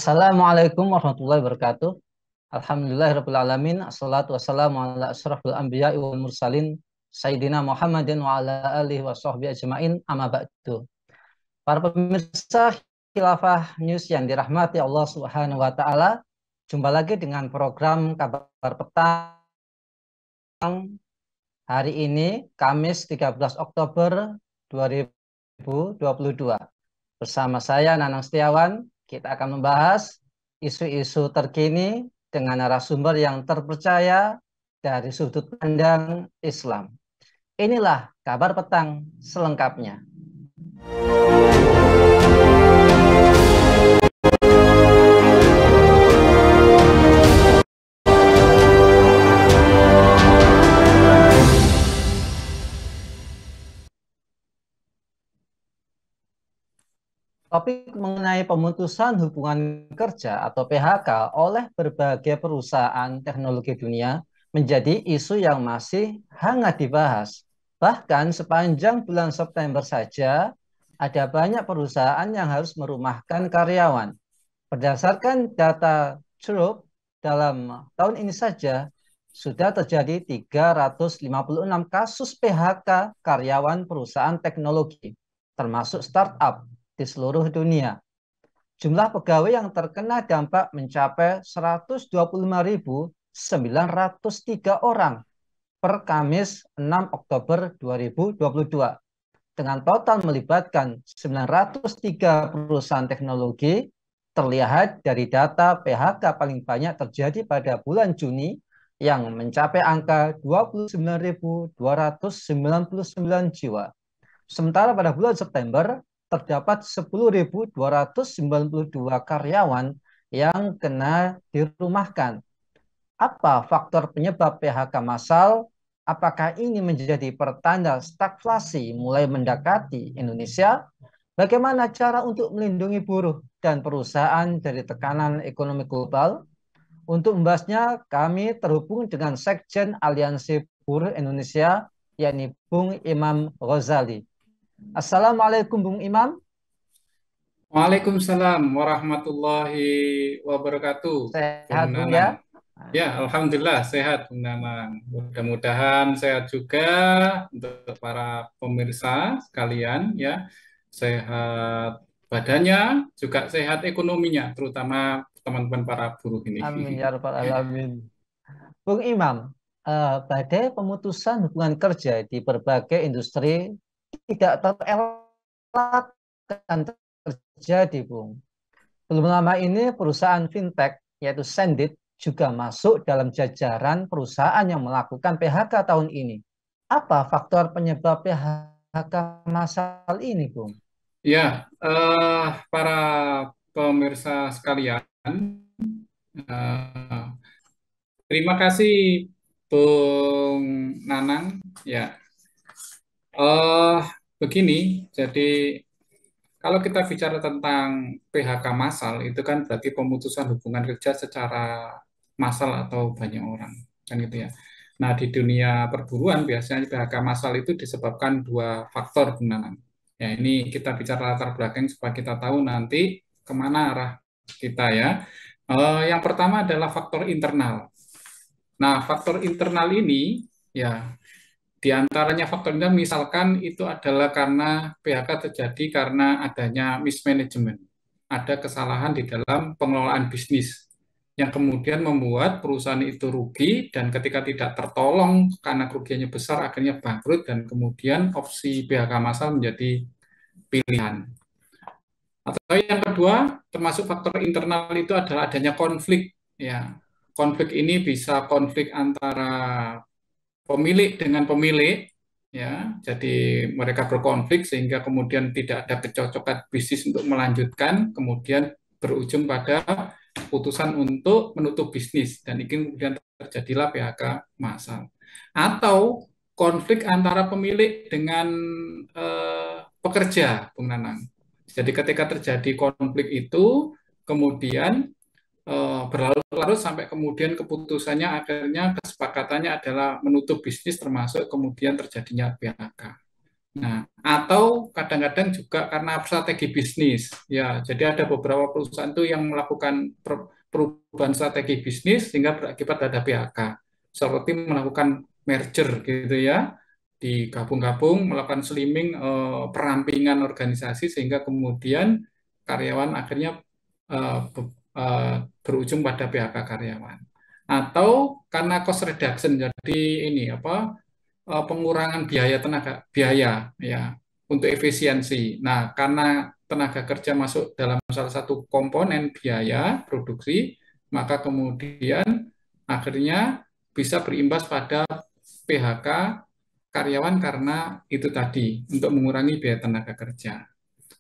Assalamualaikum warahmatullahi wabarakatuh. Alhamdulillahirrabbilalamin. Assalatu wassalamu ala asrafil anbiya wal mursalin. Sayyidina Muhammadin wa ala alihi wa sahbihi ajma'in amma ba'du. Para pemirsa Khilafah News yang dirahmati Allah Subhanahu wa taala, jumpa lagi dengan program Kabar Petang hari ini Kamis 13 Oktober 2022. Bersama saya Nanang Setiawan, kita akan membahas isu-isu terkini dengan narasumber yang terpercaya dari sudut pandang Islam. Inilah Kabar Petang selengkapnya. Topik mengenai pemutusan hubungan kerja atau PHK oleh berbagai perusahaan teknologi dunia menjadi isu yang masih hangat dibahas. Bahkan sepanjang bulan September saja, ada banyak perusahaan yang harus merumahkan karyawan. Berdasarkan data Curup, dalam tahun ini saja sudah terjadi 356 kasus PHK karyawan perusahaan teknologi, termasuk startup di seluruh dunia. Jumlah pegawai yang terkena dampak mencapai 125.903 orang per Kamis 6 Oktober 2022. Dengan total melibatkan 903 perusahaan teknologi, terlihat dari data PHK paling banyak terjadi pada bulan Juni yang mencapai angka 29.299 jiwa. Sementara pada bulan September terdapat 10.292 karyawan yang kena dirumahkan. Apa faktor penyebab PHK massal? Apakah ini menjadi pertanda stagflasi mulai mendekati Indonesia? Bagaimana cara untuk melindungi buruh dan perusahaan dari tekanan ekonomi global? Untuk membahasnya, kami terhubung dengan Sekjen Aliansi Buruh Indonesia, yakni Bung Imam Ghazali. Assalamualaikum Bung Imam. Waalaikumsalam warahmatullahi wabarakatuh, Bung Sehat Bung ya? Nanang. Ya, Alhamdulillah sehat, Bung Nanang. Mudah-mudahan sehat juga untuk para pemirsa sekalian, ya. Sehat badannya, juga sehat ekonominya, terutama teman-teman para buruh ini. Amin ya rabbal alamin. Bung Imam, badai pemutusan hubungan kerja di berbagai industri tidak terelakkan terjadi, Bung. Belum lama ini perusahaan fintech yaitu Sendit juga masuk dalam jajaran perusahaan yang melakukan PHK tahun ini. Apa faktor penyebab PHK massal ini, Bung? Ya, para pemirsa sekalian, eh, terima kasih Bung Nanang. Ya, eh begini. Jadi kalau kita bicara tentang PHK massal, itu kan berarti pemutusan hubungan kerja secara massal atau banyak orang, kan gitu ya. Nah, di dunia perburuan biasanya PHK massal itu disebabkan dua faktor, Bung Nanang. Ya, ini kita bicara latar belakang supaya kita tahu nanti kemana arah kita, ya. Yang pertama adalah faktor internal. Nah, faktor internal ini, ya, di antaranya faktor internal misalkan itu adalah karena PHK terjadi karena adanya mismanagement. Ada kesalahan di dalam pengelolaan bisnis yang kemudian membuat perusahaan itu rugi, dan ketika tidak tertolong karena kerugiannya besar akhirnya bangkrut, dan kemudian opsi PHK massal menjadi pilihan. Atau yang kedua, termasuk faktor internal itu adalah adanya konflik, ya. Konflik ini bisa konflik antara pemilik dengan pemilik, ya. Jadi mereka berkonflik sehingga kemudian tidak ada kecocokan bisnis untuk melanjutkan, kemudian berujung pada putusan untuk menutup bisnis, dan ini kemudian terjadilah PHK massal. Atau konflik antara pemilik dengan pekerja, Bung Nanang. Jadi ketika terjadi konflik itu, kemudian berlarut-larut sampai kemudian keputusannya akhirnya kesepakatannya adalah menutup bisnis, termasuk kemudian terjadinya PHK. Nah, atau kadang-kadang juga karena strategi bisnis. Ya, jadi ada beberapa perusahaan itu yang melakukan perubahan strategi bisnis sehingga berakibat ada PHK. Seperti melakukan merger gitu ya, digabung-gabung, melakukan slimming, perampingan organisasi sehingga kemudian karyawan akhirnya berujung pada PHK karyawan. Atau karena cost reduction, jadi ini apa? Pengurangan biaya tenaga biaya ya untuk efisiensi. Nah, karena tenaga kerja masuk dalam salah satu komponen biaya produksi, maka kemudian akhirnya bisa berimbas pada PHK karyawan karena itu tadi untuk mengurangi biaya tenaga kerja.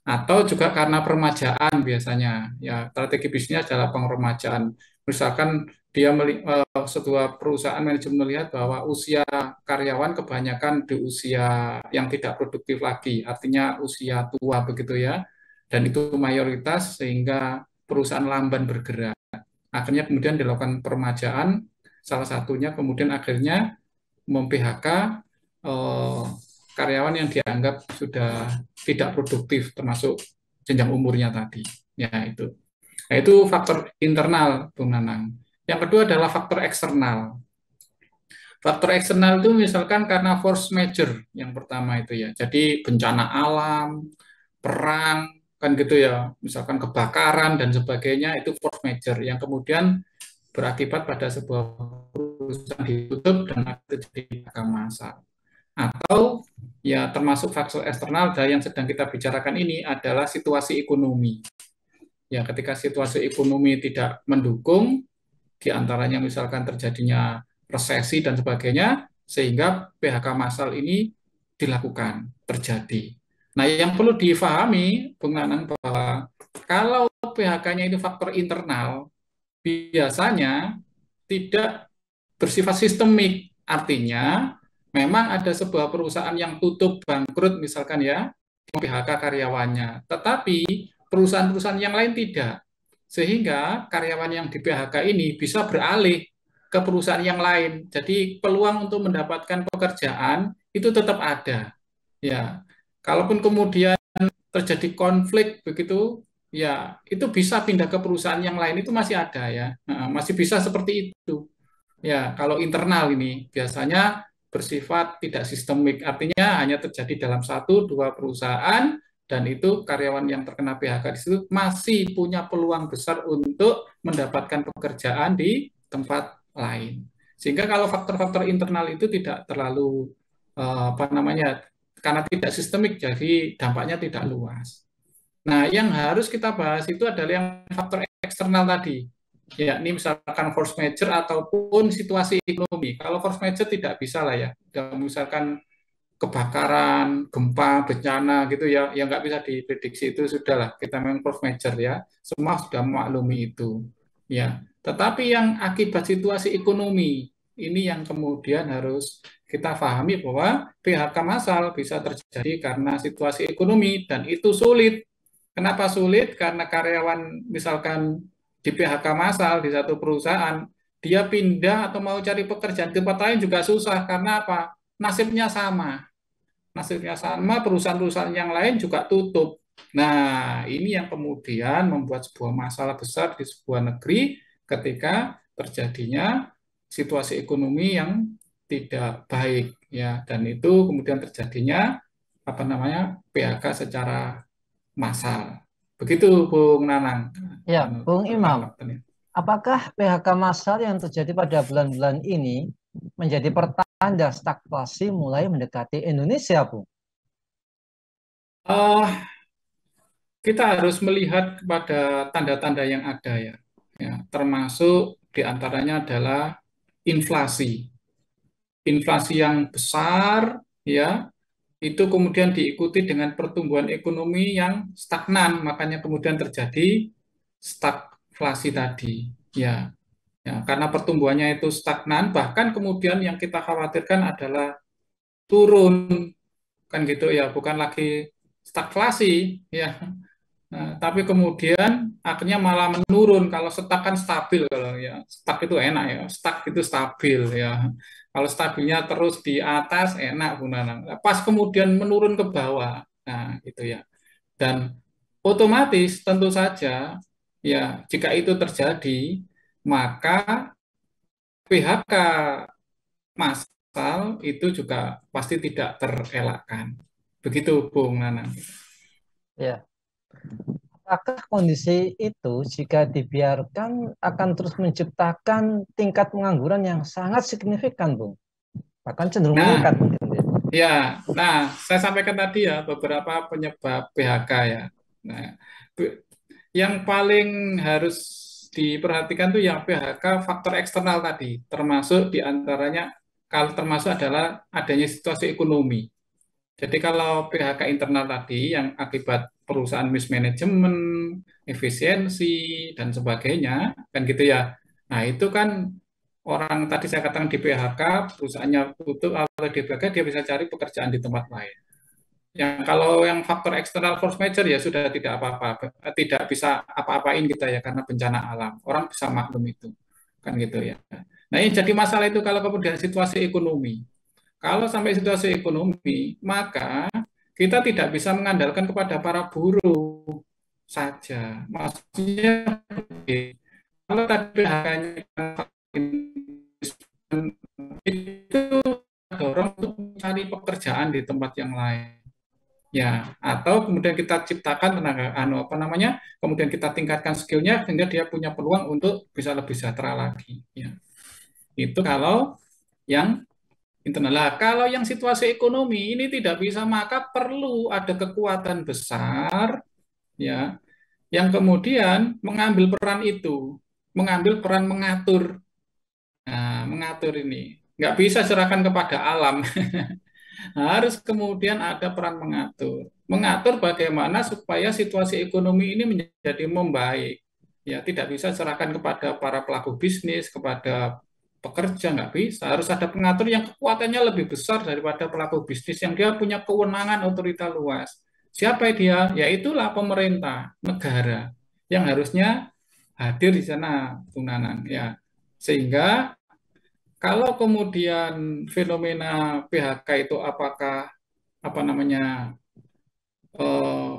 Atau juga karena permajaan biasanya. Ya, strategi bisnisnya adalah pengremajaan. Misalkan dia sebuah perusahaan manajemen melihat bahwa usia karyawan kebanyakan di usia yang tidak produktif lagi, artinya usia tua begitu ya. Dan itu mayoritas sehingga perusahaan lamban bergerak. Akhirnya kemudian dilakukan permajaan, salah satunya kemudian akhirnya mem-PHK karyawan yang dianggap sudah tidak produktif termasuk jenjang umurnya tadi. Ya itu. Nah, itu faktor internal, Bung Nanang. Yang kedua adalah faktor eksternal. Faktor eksternal itu misalkan karena force major yang pertama itu ya. Jadi bencana alam, perang, kan gitu ya. Misalkan kebakaran dan sebagainya itu force major yang kemudian berakibat pada sebuah perusahaan ditutup dan terjadi PHK massal. Atau ya termasuk faktor eksternal yang sedang kita bicarakan ini adalah situasi ekonomi. Ya, ketika situasi ekonomi tidak mendukung, diantaranya misalkan terjadinya resesi dan sebagainya, sehingga PHK massal ini dilakukan, terjadi. Nah, yang perlu difahami, Bung Nanang, bahwa kalau PHK-nya itu faktor internal, biasanya tidak bersifat sistemik. Artinya, memang ada sebuah perusahaan yang tutup bangkrut misalkan ya, PHK karyawannya. Tetapi perusahaan-perusahaan yang lain tidak. Sehingga karyawan yang di PHK ini bisa beralih ke perusahaan yang lain. Jadi peluang untuk mendapatkan pekerjaan itu tetap ada. Ya, kalaupun kemudian terjadi konflik begitu, ya itu bisa pindah ke perusahaan yang lain itu masih ada ya, masih bisa seperti itu. Ya, kalau internal ini biasanya bersifat tidak sistemik, artinya hanya terjadi dalam satu dua perusahaan dan itu karyawan yang terkena PHK di situ masih punya peluang besar untuk mendapatkan pekerjaan di tempat lain. Sehingga kalau faktor-faktor internal itu tidak terlalu apa namanya, karena tidak sistemik, jadi dampaknya tidak luas. Nah, yang harus kita bahas itu adalah yang faktor eksternal tadi, yakni misalkan force major ataupun situasi ekonomi. Kalau force major tidak bisa lah ya, misalkan kebakaran, gempa, bencana gitu ya, yang nggak bisa diprediksi itu sudahlah kita memang force major ya, semua sudah memaklumi itu. Ya, tetapi yang akibat situasi ekonomi ini yang kemudian harus kita pahami bahwa PHK massal bisa terjadi karena situasi ekonomi dan itu sulit. Kenapa sulit? Karena karyawan misalkan di PHK massal di satu perusahaan, dia pindah atau mau cari pekerjaan di tempat lain juga susah. Karena apa? Nasibnya sama. Nasibnya sama, perusahaan-perusahaan yang lain juga tutup. Nah, ini yang kemudian membuat sebuah masalah besar di sebuah negeri ketika terjadinya situasi ekonomi yang tidak baik ya, dan itu kemudian terjadinya apa namanya PHK secara massal. Begitu Bung Nanang. Ya, Bung Tentang Imam, faktornya. apakah PHK massal yang terjadi pada bulan-bulan ini menjadi pertanda stagflasi mulai mendekati Indonesia, Bung? Uh, kita harus melihat kepada tanda-tanda yang ada ya. Ya, termasuk diantaranya adalah inflasi. Inflasi yang besar ya, itu kemudian diikuti dengan pertumbuhan ekonomi yang stagnan, makanya kemudian terjadi stagflasi tadi. Ya, ya, karena pertumbuhannya itu stagnan, bahkan kemudian yang kita khawatirkan adalah turun, kan gitu ya, bukan lagi stagflasi, ya. Nah, tapi kemudian akhirnya malah menurun. Kalau stuck kan stabil, kalau ya stuck itu enak ya, stuck itu stabil ya. Kalau stabilnya terus di atas enak Bu Nanang. Pas kemudian menurun ke bawah, nah itu ya. Dan otomatis tentu saja ya jika itu terjadi maka PHK massal itu juga pasti tidak terelakkan. Begitu Bung Nanang. Ya. Apakah kondisi itu jika dibiarkan akan terus menciptakan tingkat pengangguran yang sangat signifikan, Bung? Bahkan cenderung Nah, meningkat mungkin. ya, saya sampaikan tadi ya beberapa penyebab PHK ya. Nah, yang paling harus diperhatikan tuh yang PHK faktor eksternal tadi, termasuk diantaranya kalau termasuk adalah adanya situasi ekonomi. Jadi kalau PHK internal tadi yang akibat perusahaan mismanagement, efisiensi dan sebagainya, kan gitu ya. Nah itu kan orang tadi saya katakan di PHK, perusahaannya tutup atau di PHK dia bisa cari pekerjaan di tempat lain. Yang kalau yang faktor eksternal force major ya sudah tidak apa-apa, tidak bisa apa-apain kita ya karena bencana alam. Orang bisa maklum itu, kan gitu ya. Nah ini jadi masalah itu kalau kemudian situasi ekonomi. Kalau sampai situasi ekonomi, maka kita tidak bisa mengandalkan kepada para buruh saja. Maksudnya, kalau tadi PHK-nya itu dorong untuk mencari pekerjaan di tempat yang lain. Ya, atau kemudian kita ciptakan tenaga, apa namanya, kemudian kita tingkatkan skillnya sehingga dia punya peluang untuk bisa lebih sejahtera lagi. Ya, itu kalau yang internal. Nah, kalau yang situasi ekonomi ini tidak bisa, maka perlu ada kekuatan besar ya yang kemudian mengambil peran itu, mengambil peran mengatur. Nah, mengatur ini nggak bisa serahkan kepada alam. Harus kemudian ada peran mengatur. Mengatur bagaimana supaya situasi ekonomi ini menjadi membaik. Ya, tidak bisa serahkan kepada para pelaku bisnis, kepada pekerja, nggak bisa. Harus ada pengatur yang kekuatannya lebih besar daripada pelaku bisnis, yang dia punya kewenangan otoritas luas. Siapa dia? Ya itulah pemerintah, negara, yang harusnya hadir di sana, Bung Nanang. Ya, sehingga kalau kemudian fenomena PHK itu apakah apa namanya eh,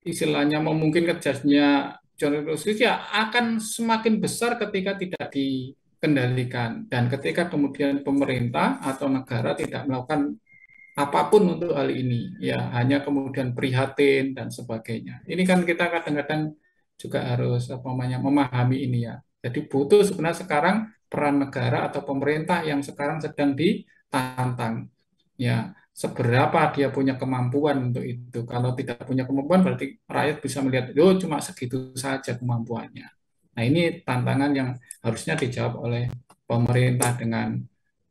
istilahnya memungkinkan terjadinya journalistik ya akan semakin besar ketika tidak dikendalikan dan ketika kemudian pemerintah atau negara tidak melakukan apapun untuk hal ini ya hanya kemudian prihatin dan sebagainya. Ini kan kita kadang-kadang juga harus apa namanya memahami ini ya. Jadi butuh sebenarnya sekarang peran negara atau pemerintah yang sekarang sedang ditantang. Ya, seberapa dia punya kemampuan untuk itu. Kalau tidak punya kemampuan berarti rakyat bisa melihat, oh cuma segitu saja kemampuannya. Nah, ini tantangan yang harusnya dijawab oleh pemerintah dengan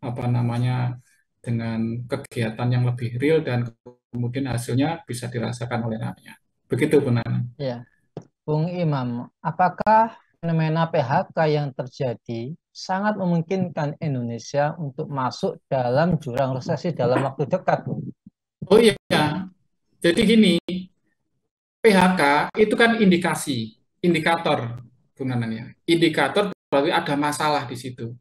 apa namanya dengan kegiatan yang lebih real dan kemudian hasilnya bisa dirasakan oleh rakyat. Begitu benar. Ya, Bung Imam, apakah fenomena PHK yang terjadi sangat memungkinkan Indonesia untuk masuk dalam jurang resesi dalam waktu dekat, Bung? Oh iya, jadi gini, PHK itu kan indikator, Bung Nanang ya. Indikator berarti ada masalah di situ.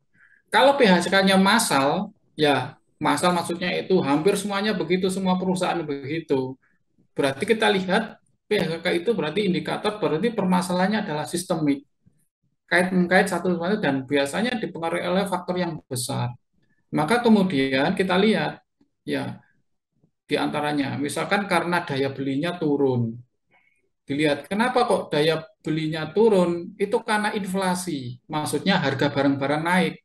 Kalau PHK-nya massal, ya massal maksudnya itu hampir semuanya begitu, semua perusahaan begitu. Berarti kita lihat PHK itu berarti indikator, berarti permasalahannya adalah sistemik. Kait-mengkait satu sama lain dan biasanya dipengaruhi oleh faktor yang besar. Maka kemudian kita lihat, ya di antaranya, misalkan karena daya belinya turun. Dilihat, kenapa kok daya belinya turun? Itu karena inflasi, maksudnya harga barang-barang naik.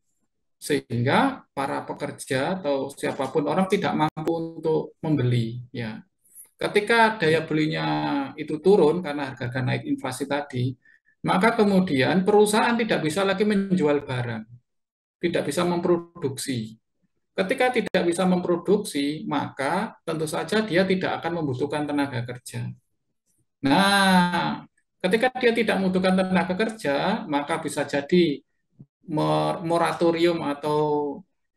Sehingga para pekerja atau siapapun orang tidak mampu untuk membeli. Ya, ketika daya belinya itu turun karena harga naik inflasi tadi, maka kemudian perusahaan tidak bisa lagi menjual barang, tidak bisa memproduksi. Ketika tidak bisa memproduksi, maka tentu saja dia tidak akan membutuhkan tenaga kerja. Nah, ketika dia tidak membutuhkan tenaga kerja, maka bisa jadi moratorium atau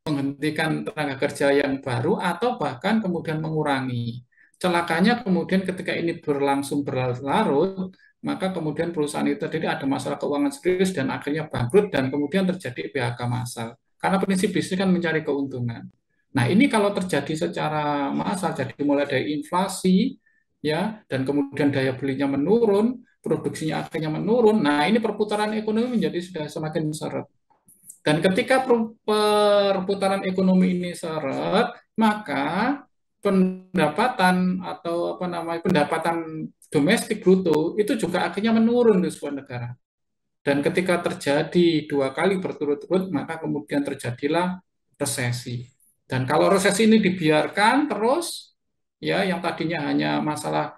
menghentikan tenaga kerja yang baru atau bahkan kemudian mengurangi. Celakanya kemudian ketika ini berlangsung berlarut-larut, maka kemudian perusahaan itu jadi ada masalah keuangan serius dan akhirnya bangkrut dan kemudian terjadi PHK massal. Karena prinsip bisnis kan mencari keuntungan. Nah, ini kalau terjadi secara massal, jadi mulai dari inflasi, ya, dan kemudian daya belinya menurun, produksinya akhirnya menurun. Nah, ini perputaran ekonomi menjadi sudah semakin seret. Dan ketika perputaran ekonomi ini seret, maka pendapatan atau apa namanya pendapatan domestik bruto itu juga akhirnya menurun di sebuah negara. Dan ketika terjadi dua kali berturut-turut, maka kemudian terjadilah resesi. Dan kalau resesi ini dibiarkan terus, ya yang tadinya hanya masalah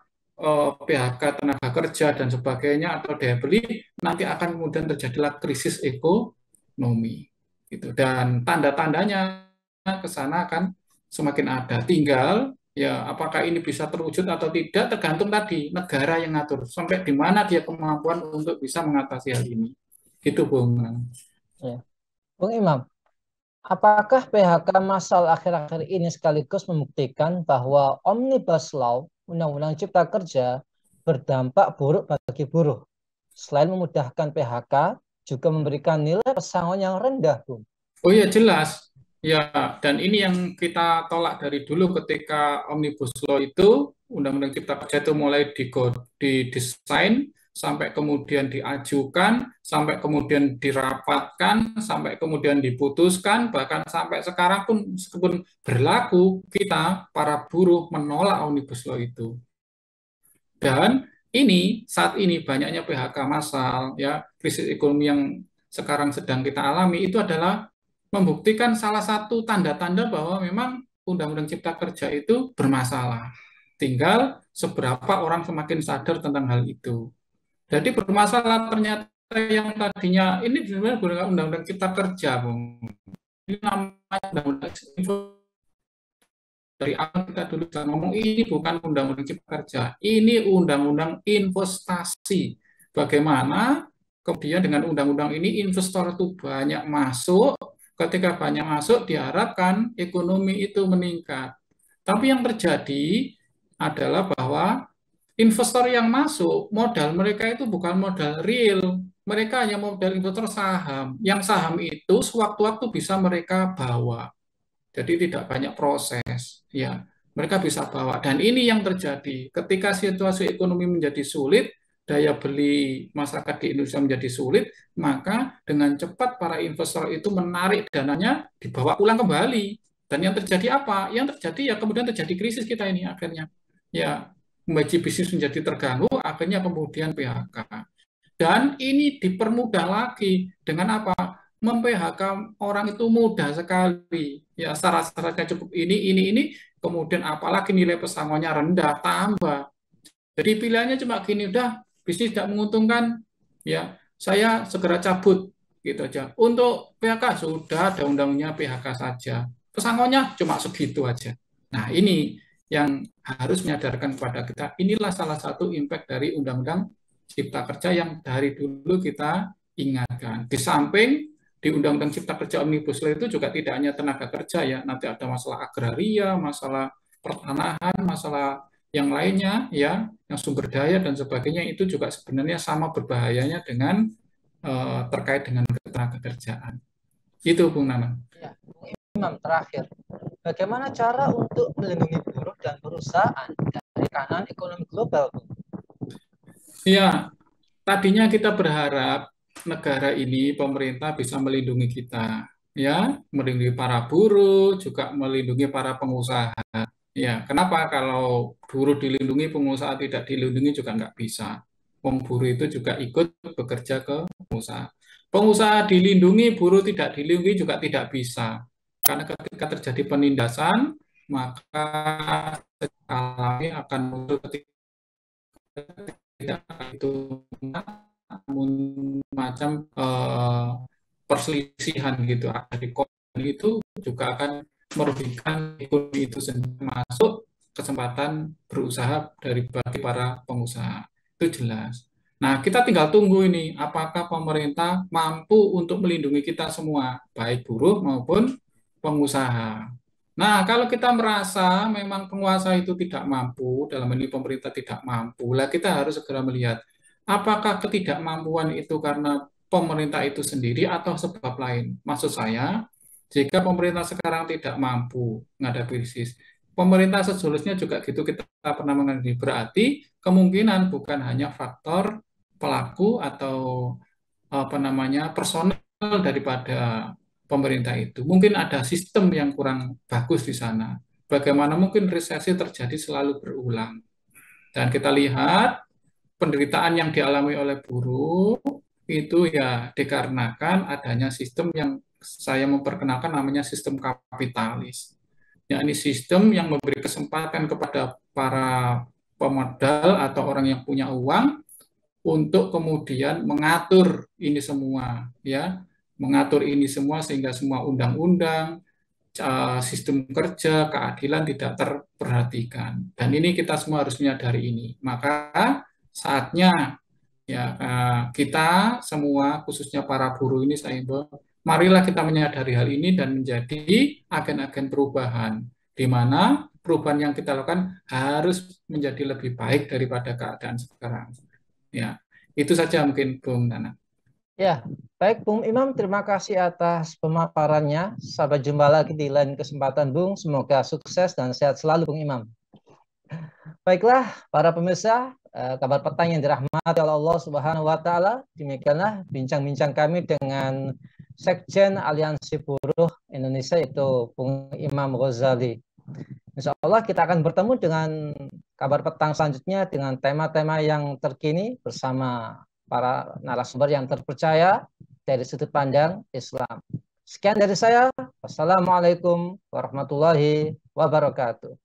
PHK tenaga kerja dan sebagainya atau daya beli, nanti akan kemudian terjadilah krisis ekonomi. Gitu. Dan tanda-tandanya ke sana akan semakin ada. Tinggal ya apakah ini bisa terwujud atau tidak tergantung tadi negara yang ngatur sampai di mana dia kemampuan untuk bisa mengatasi hal ini. Itu Bung. Ya. Bung Imam, apakah PHK massal akhir-akhir ini sekaligus membuktikan bahwa Omnibus Law, Undang-Undang Cipta Kerja, berdampak buruk bagi buruh? Selain memudahkan PHK, juga memberikan nilai pesangon yang rendah, Bung. Oh iya jelas. Ya, dan ini yang kita tolak dari dulu ketika Omnibus Law itu, Undang-Undang Cipta Kerja itu mulai didesain, sampai kemudian diajukan, sampai kemudian dirapatkan, sampai kemudian diputuskan, bahkan sampai sekarang pun meskipun berlaku, kita para buruh menolak Omnibus Law itu. Dan ini saat ini banyaknya PHK massal, ya krisis ekonomi yang sekarang sedang kita alami itu adalah membuktikan salah satu tanda-tanda bahwa memang Undang-Undang Cipta Kerja itu bermasalah. Tinggal seberapa orang semakin sadar tentang hal itu. Jadi bermasalah ternyata yang tadinya ini sebenarnya bukan Undang-Undang Cipta Kerja, Bung. Ini namanya Undang-Undang dari awal kita dulu sudah ngomong ini bukan undang-undang cipta kerja, ini undang-undang investasi. Bagaimana kemudian dengan undang-undang ini investor itu banyak masuk, ketika banyak masuk diharapkan ekonomi itu meningkat. Tapi yang terjadi adalah bahwa investor yang masuk, modal mereka itu bukan modal real, mereka hanya modal investor saham. Yang saham itu sewaktu-waktu bisa mereka bawa. Jadi tidak banyak proses, ya mereka bisa bawa. Dan ini yang terjadi ketika situasi ekonomi menjadi sulit, daya beli masyarakat di Indonesia menjadi sulit, maka dengan cepat para investor itu menarik dananya dibawa pulang kembali. Dan yang terjadi apa? Yang terjadi ya kemudian terjadi krisis kita ini akhirnya. Ya, bisnis menjadi terganggu, akhirnya kemudian PHK. Dan ini dipermudah lagi dengan apa? Mem-PHK orang itu mudah sekali. Ya, syarat-syaratnya cukup ini, kemudian apalagi nilai pesangonnya rendah, tambah. Jadi pilihannya cuma gini, udah bisnis tidak menguntungkan, ya saya segera cabut, gitu aja. Untuk PHK sudah ada undang-undangnya PHK saja. Pesangonnya cuma segitu aja. Nah ini yang harus menyadarkan kepada kita, inilah salah satu impact dari Undang-Undang Cipta Kerja yang dari dulu kita ingatkan. Di samping di Undang-Undang Cipta Kerja Omnibus Law itu juga tidak hanya tenaga kerja ya, nanti ada masalah agraria, masalah pertanahan, masalah yang lainnya ya, yang sumber daya dan sebagainya itu juga sebenarnya sama berbahayanya dengan terkait dengan ketenaga kerjaan. Itu Bung Nana. Ya, Bung Imam terakhir, bagaimana cara untuk melindungi buruh dan perusahaan dari kanan ekonomi global, Bung? Ya, tadinya kita berharap negara ini, pemerintah bisa melindungi kita, ya, melindungi para buruh, juga melindungi para pengusaha. Ya, kenapa kalau buruh dilindungi, pengusaha tidak dilindungi juga nggak bisa. Wong buruh itu juga ikut bekerja ke pengusaha. Pengusaha dilindungi, buruh tidak dilindungi juga tidak bisa. Karena ketika terjadi penindasan, maka alami akan muncul ketika tidak itu namun macam perselisihan gitu dari konten itu juga akan merugikan ekonomi itu sendiri, masuk kesempatan berusaha dari bagi para pengusaha itu jelas. Nah kita tinggal tunggu ini apakah pemerintah mampu untuk melindungi kita semua baik buruh maupun pengusaha. Nah, kalau kita merasa memang penguasa itu tidak mampu, dalam ini pemerintah tidak mampu, lah kita harus segera melihat apakah ketidakmampuan itu karena pemerintah itu sendiri atau sebab lain. Maksud saya, Jika pemerintah sekarang tidak mampu menghadapi krisis, pemerintah sejenisnya juga gitu kita pernah menghadapi. Berarti kemungkinan bukan hanya faktor pelaku atau apa namanya personal daripada pemerintah itu. Mungkin ada sistem yang kurang bagus di sana. Bagaimana mungkin resesi terjadi selalu berulang. Dan kita lihat penderitaan yang dialami oleh buruh itu ya dikarenakan adanya sistem yang saya memperkenalkan namanya sistem kapitalis. Yakni sistem yang memberi kesempatan kepada para pemodal atau orang yang punya uang untuk kemudian mengatur ini semua, ya, mengatur ini semua sehingga semua undang-undang, sistem kerja, keadilan tidak terperhatikan. Dan ini kita semua harus menyadari ini. Maka saatnya ya kita semua, khususnya para buruh ini, saya himbau, marilah kita menyadari hal ini dan menjadi agen-agen perubahan, di mana perubahan yang kita lakukan harus menjadi lebih baik daripada keadaan sekarang. Ya, itu saja mungkin Bung Nana. Ya, baik Bung Imam, terima kasih atas pemaparannya. Sampai jumpa lagi di lain kesempatan Bung. Semoga sukses dan sehat selalu Bung Imam. Baiklah, para pemirsa, kabar petang yang dirahmati oleh Allah Subhanahu wa taala, demikianlah bincang-bincang kami dengan Sekjen Aliansi Buruh Indonesia yaitu Bung Imam Ghazali. Insya Allah kita akan bertemu dengan kabar petang selanjutnya dengan tema-tema yang terkini bersama para narasumber yang terpercaya dari sudut pandang Islam. Sekian dari saya. Wassalamualaikum warahmatullahi wabarakatuh.